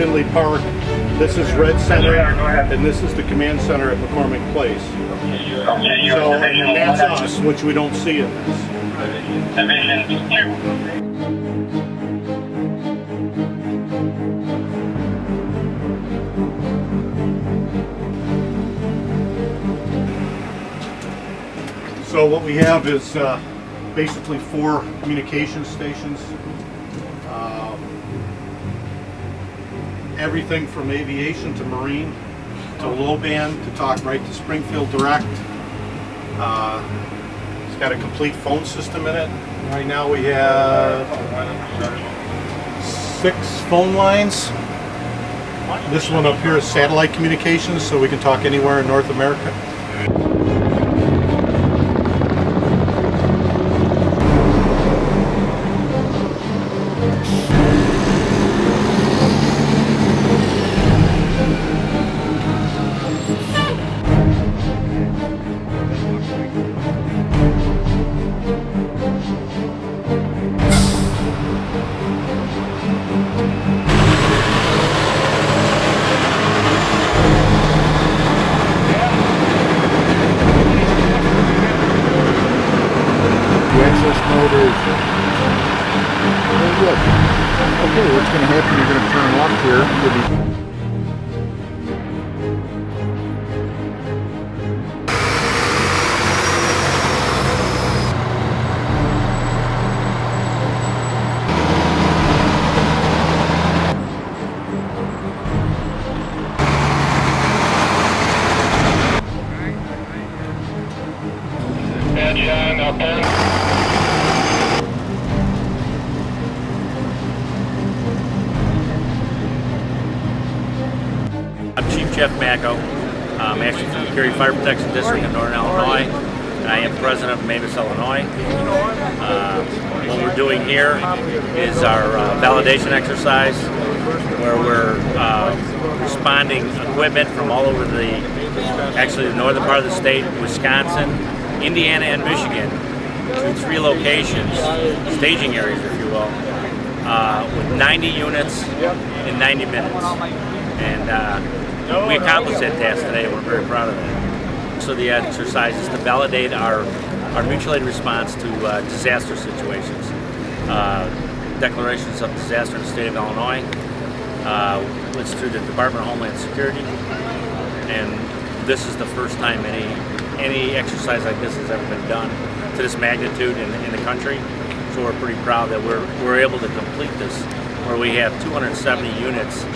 Finley Park. This is Red Center, and this is the command center at McCormick Place. So that's us, which we don't see in this. Division 2. So what we have is basically 4 communication stations. Everything from aviation to marine to low band to talk right to Springfield Direct. It's got a complete phone system in it. Right now we have 6 phone lines. This one up here is satellite communications, so we can talk anywhere in North America. Mode is very good. Okay, what's going to happen? You're going to turn left here. You'll be I'm Chief Jeff Macko. I'm actually from the Cary Fire Protection District in Northern Illinois, and I am president of M.A.B.A.S, Illinois. What we're doing here is our validation exercise, where we're responding equipment from all over the northern part of the state, Wisconsin, Indiana, and Michigan, to 3 locations, staging areas, if you will, with 90 units in 90 minutes. And we accomplished that task today, and we're very proud of that. So the exercise is to validate our mutual aid response to disaster situations. Declarations of disaster in the state of Illinois. It's through the Department of Homeland Security, and this is the first time any exercise like this has ever been done to this magnitude in the country. So we're pretty proud that we're able to complete this, where we have 270 units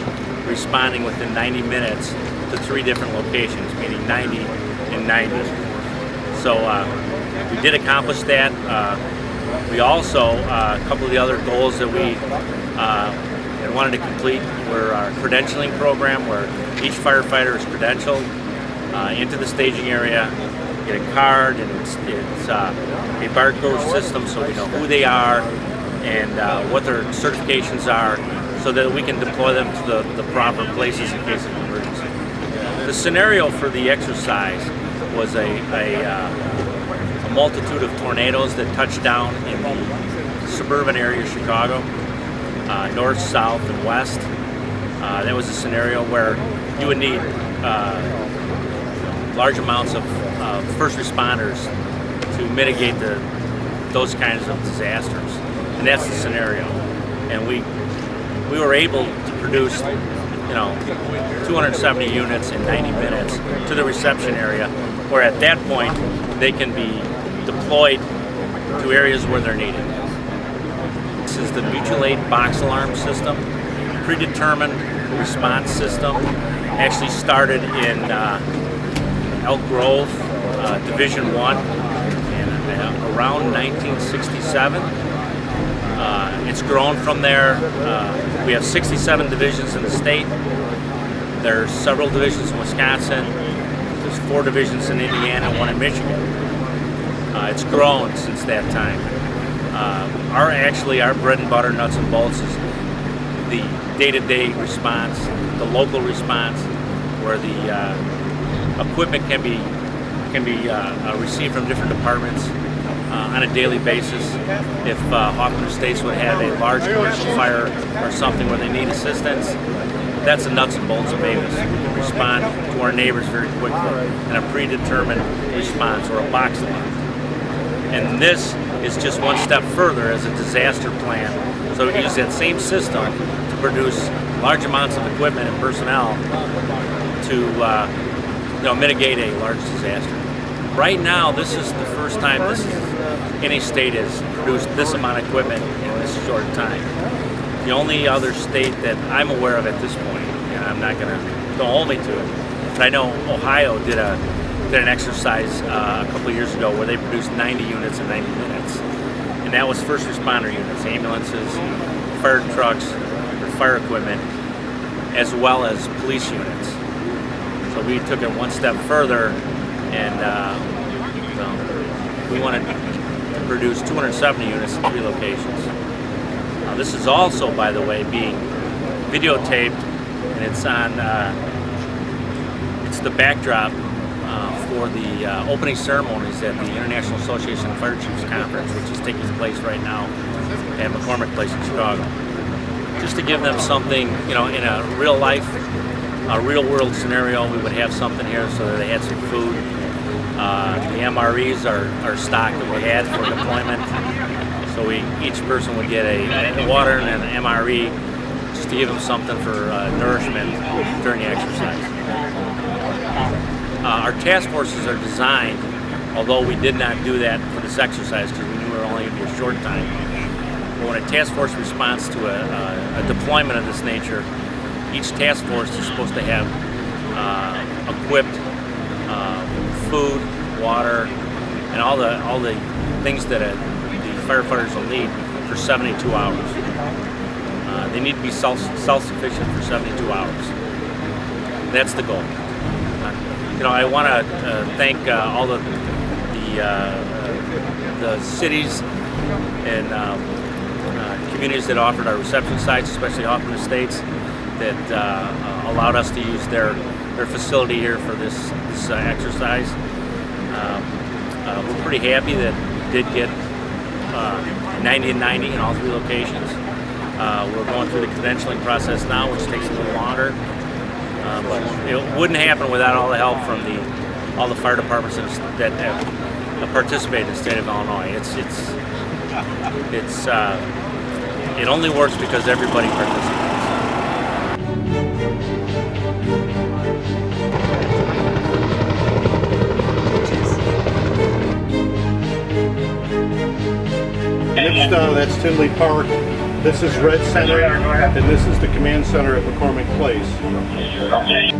responding within 90 minutes to 3 different locations, meaning 90 and 90. So we did accomplish that. We also, a couple of the other goals that we wanted to complete were our credentialing program, where each firefighter is credentialed into the staging area, get a card, and it's a barcode system, so we know who they are and what their certifications are, so that we can deploy them to the proper places in case of emergency. The scenario for the exercise was a multitude of tornadoes that touched down in the suburban area of Chicago, north, south, and west. That was a scenario where you would need large amounts of first responders to mitigate those kinds of disasters, and that's the scenario. And we were able to produce, 270 units in 90 minutes to the reception area, where at that point they can be deployed to areas where they're needed. This is the mutual aid box alarm system, predetermined response system. Actually started in Elk Grove, Division 1, around 1967. It's grown from there. We have 67 divisions in the state. There's several divisions in Wisconsin. There's 4 divisions in Indiana, 1 in Michigan. It's grown since that time. Our bread and butter, nuts and bolts, is the day-to-day response, the local response, where the equipment can be received from different departments on a daily basis. If Hawkins Estates would have a large commercial fire or something where they need assistance, that's the nuts and bolts of M.A.B.A.S. We can respond to our neighbors very quickly in a predetermined response or a box lot. And this is just one step further as a disaster plan. So we use that same system to produce large amounts of equipment and personnel to mitigate a large disaster. Right now, this is the first time any state has produced this amount of equipment in this short time. The only other state that I'm aware of at this point, and I'm not going to, don't hold me to it, but I know Ohio did an exercise a couple of years ago where they produced 90 units in 90 minutes. And that was first responder units, ambulances, fire trucks, or fire equipment, as well as police units. So we took it one step further, and we wanted to produce 270 units in 3 locations. This is also, by the way, being videotaped, and it's on. It's the backdrop for the opening ceremonies at the International Association of Fire Chiefs Conference, which is taking place right now at McCormick Place in Chicago. Just to give them something, in a real life, a real world scenario, we would have something here so that they had some food. The MREs are stocked that we had for deployment. So each person would get a water and an MRE just to give them something for nourishment during the exercise. Our task forces are designed, although we did not do that for this exercise because we knew we were only going to be a short time. But when a task force responds to a deployment of this nature, each task force is supposed to have equipped food, water, and all the things that the firefighters will need for 72 hours. They need to be self-sufficient for 72 hours. That's the goal. I want to thank all the cities and communities that offered our reception sites, especially Hoffman Estates, that allowed us to use their facility here for this exercise. We're pretty happy that we did get 90 and 90 in all 3 locations. We're going through the credentialing process now, which takes a little longer. But it wouldn't happen without all the help from all the fire departments that have participated in the state of Illinois. It only works because everybody participates. Next, that's Tinley Park. This is Red Center, and this is the command center at McCormick Place. Okay.